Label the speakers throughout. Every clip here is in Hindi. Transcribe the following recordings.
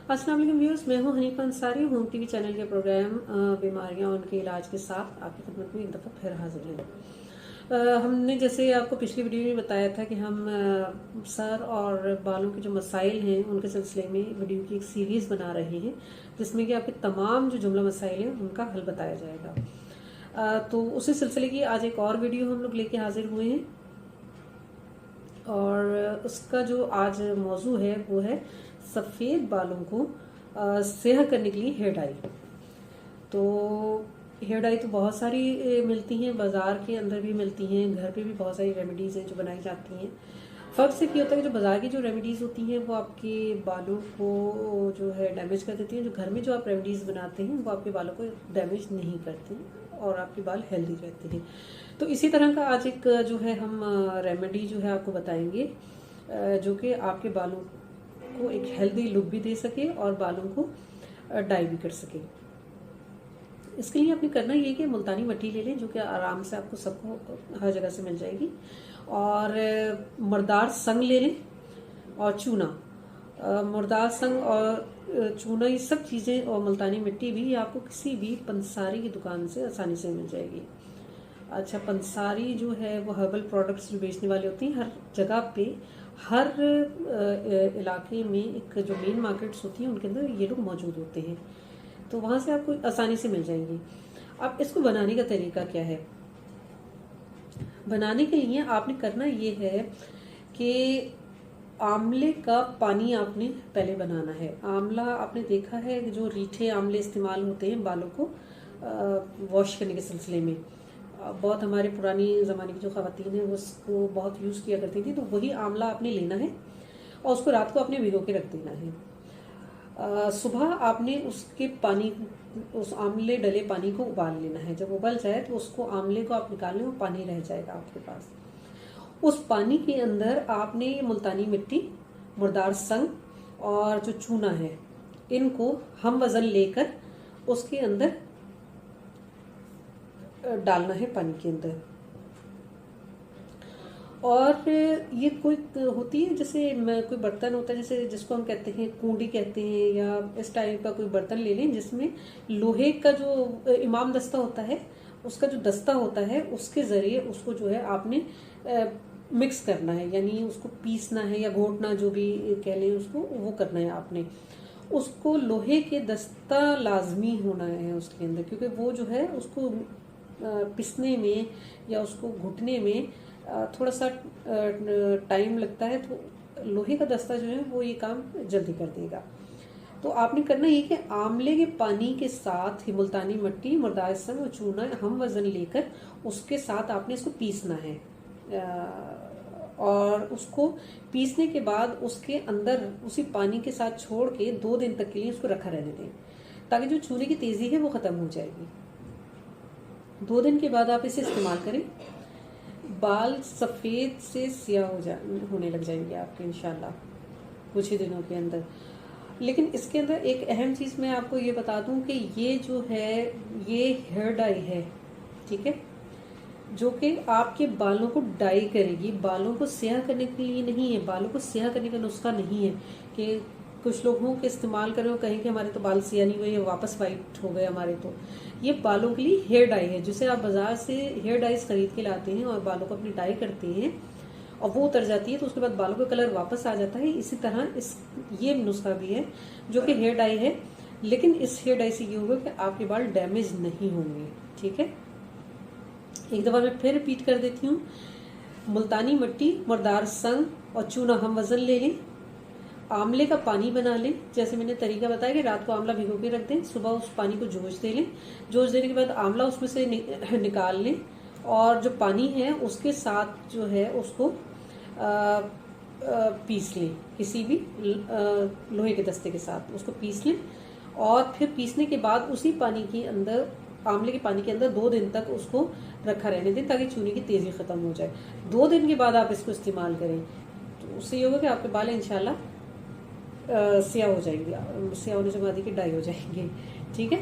Speaker 1: अस्सलाम वालेकुम व्यूअर्स, मैं हूं Hanifa Ansari. Home TV channel के प्रोग्राम बीमारियां और उनके इलाज के साथ आपकी खिदमत में एक दफ़ा फिर हाजिर हैं। हमने जैसे आपको पिछली वीडियो में बताया था कि हम सर और बालों के जो मसाइल हैं उनके सिलसिले में वीडियो की एक सीरीज़ बना रहे हैं, जिसमें कि आपके तमाम जो जुमला मसाइल हैं उनका हल बताया जाएगा। तो उसी सिलसिले की आज एक और वीडियो हम लोग लेके हाजिर हुए हैं, और उसका जो आज मौजू है वो है सफ़ेद बालों को सेह करने के लिए हेयर डाई। तो हेयर डाई तो बहुत सारी मिलती हैं, बाज़ार के अंदर भी मिलती हैं, घर पे भी बहुत सारी रेमेडीज़ हैं जो बनाई जाती हैं। फ़र्क सिर्फ ये होता है कि जो बाज़ार की जो रेमेडीज़ होती हैं वो आपके बालों को जो है डैमेज कर देती हैं। जो घर में जो आप रेमेडीज़ बनाते हैं वो आपके बालों को डैमेज नहीं करती और आपके बाल हेल्दी रहते हैं। तो इसी तरह का आज एक जो है हम रेमेडी जो है आपको बताएंगे, जो कि आपके बालों को एक हेल्दी लुक भी दे सके और बालों को डाई भी कर सके। इसके लिए आपने करना ये कि मुल्तानी मिट्टी ले लें, जो कि आराम से आपको सबको हर जगह से मिल जाएगी, और मुर्दार संग ले लें और चूना। मुर्दार संग और चूना, ये सब चीज़ें और मुल्तानी मिट्टी भी आपको किसी भी पंसारी की दुकान से आसानी से मिल जाएगी। अच्छा, पंसारी जो है वो हर्बल प्रोडक्ट्स जो बेचने वाले होती हैं, हर जगह पे हर इलाके में एक जो मेन मार्केट्स होती हैं उनके अंदर ये लोग मौजूद होते हैं, तो वहाँ से आपको आसानी से मिल जाएंगी। अब इसको बनाने का तरीका क्या है? बनाने के लिए आपने करना ये है कि आंवले का पानी आपने पहले बनाना है। आंवला आपने देखा है कि जो रीठे आंवले इस्तेमाल होते हैं बालों को वॉश करने के सिलसिले में, बहुत हमारे पुरानी ज़माने की जो ख़वातीन है वो उसको बहुत यूज़ किया करती थी। तो वही आंवला आपने लेना है और उसको रात को आपने भिगो के रख देना है। सुबह आपने उसके पानी, उस आंवले डले पानी को उबाल लेना है। जब उबल जाए तो उसको आंवले को आप निकाल लें, वो पानी रह जाएगा आपके पास। उस पानी के अंदर आपने मुल्तानी मिट्टी, मुर्दार संग और जो चूना है, इनको हम वज़न लेकर उसके अंदर डालना है पानी के अंदर। और ये कोई होती है जैसे कोई बर्तन होता है, जैसे जिसको हम कहते हैं कूंडी कहते हैं, या इस टाइप का कोई बर्तन ले लें जिसमें लोहे का जो इमाम दस्ता होता है, उसका जो दस्ता होता है उसके ज़रिए उसको जो है आपने मिक्स करना है, यानी उसको पीसना है या घोटना, जो भी कह लें उसको, वो करना है आपने। उसको लोहे के दस्ता लाजमी होना है उसके अंदर, क्योंकि वो जो है उसको पिसने में या उसको घुटने में थोड़ा सा टाइम लगता है, तो लोहे का दस्ता जो है वो ये काम जल्दी कर देगा। तो आपने करना ये कि आंवले के पानी के साथ ही मुल्तानी मिट्टी, मुर्दार संग और चूना हम वज़न लेकर उसके साथ आपने इसको पीसना है। और उसको पीसने के बाद उसके अंदर उसी पानी के साथ छोड़ के 2 दिन तक के लिए उसको रखा रहने दें, ताकि जो छूने की तेज़ी है वो ख़त्म हो जाएगी। 2 दिन के बाद आप इसे इस्तेमाल करें, बाल सफ़ेद से सियाह होने लग जाएंगे आपके इंशाल्लाह कुछ ही दिनों के अंदर। लेकिन इसके अंदर एक अहम चीज़ मैं आपको ये बता दूं कि ये जो है ये हेयर डाई है, ठीक है, जो कि आपके बालों को डाई करेगी। बालों को स्याह करने के लिए नहीं है, बालों को स्याह करने का नुस्खा नहीं है कि कुछ लोगों के इस्तेमाल करें और कहें कि हमारे तो बाल सियाह नहीं हुए, वापस वाइट हो गए हमारे। तो ये बालों के लिए हेयर डाई है, जिसे आप बाज़ार से हेयर डाइज खरीद के लाते हैं और बालों को अपनी डाई करते हैं और वो उतर जाती है, तो उसके बाद बालों का कलर वापस आ जाता है। इसी तरह ये नुस्खा भी है जो कि हेयर डाई है, लेकिन इस हेयर डाई से ये होगा कि आपके बाल डैमेज नहीं होंगे, ठीक है। एक दफ़ा मैं फिर रिपीट कर देती हूँ। मुल्तानी मिट्टी, मुर्दार संग और चूना हम वज़न ले लें, आंवले का पानी बना लें, जैसे मैंने तरीका बताया कि रात को आंवला भिगो के रख दें, सुबह उस पानी को जोश दे लें। जोश देने के बाद आंवला उसमें से निकाल लें और जो पानी है उसके साथ जो है उसको पीस लें, किसी भी लोहे के दस्ते के साथ उसको पीस लें। और फिर पीसने के बाद उसी पानी के अंदर, आंवले के पानी के अंदर 2 दिन तक उसको रखा रहने दें, ताकि चूने की तेज़ी ख़त्म हो जाए। 2 दिन के बाद आप इसको इस्तेमाल करें, तो उससे ये होगा कि आपके बाल इंशाल्लाह सियाह हो जाएंगे, सियाह होने से बाद की डाई हो जाएंगे, ठीक है।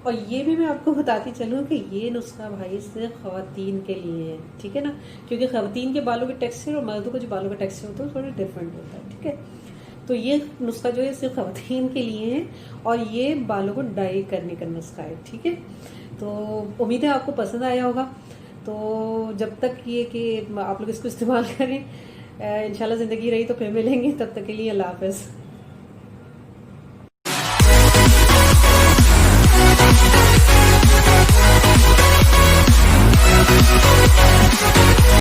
Speaker 1: और ये भी मैं आपको बताती चलूँ कि ये नुस्खा भाई सिर्फ ख़वातीन के लिए है, ठीक है ना, क्योंकि ख़वातीन के बालों के टेक्सचर और मर्दों के जो बालों का टेक्सचर होता है वो थोड़ा डिफरेंट होता है, ठीक है। तो ये नुस्खा जो है सिर्फ ख़वातीन के लिए है और ये बालों को डाई करने का नुस्खा है, ठीक है। तो उम्मीद है आपको पसंद आया होगा। तो जब तक ये कि आप लोग इसको इस्तेमाल करें, इंशाल्लाह ज़िंदगी रही तो फिर मिलेंगे, तब तक के लिए अल्लाह हाफ़िज़।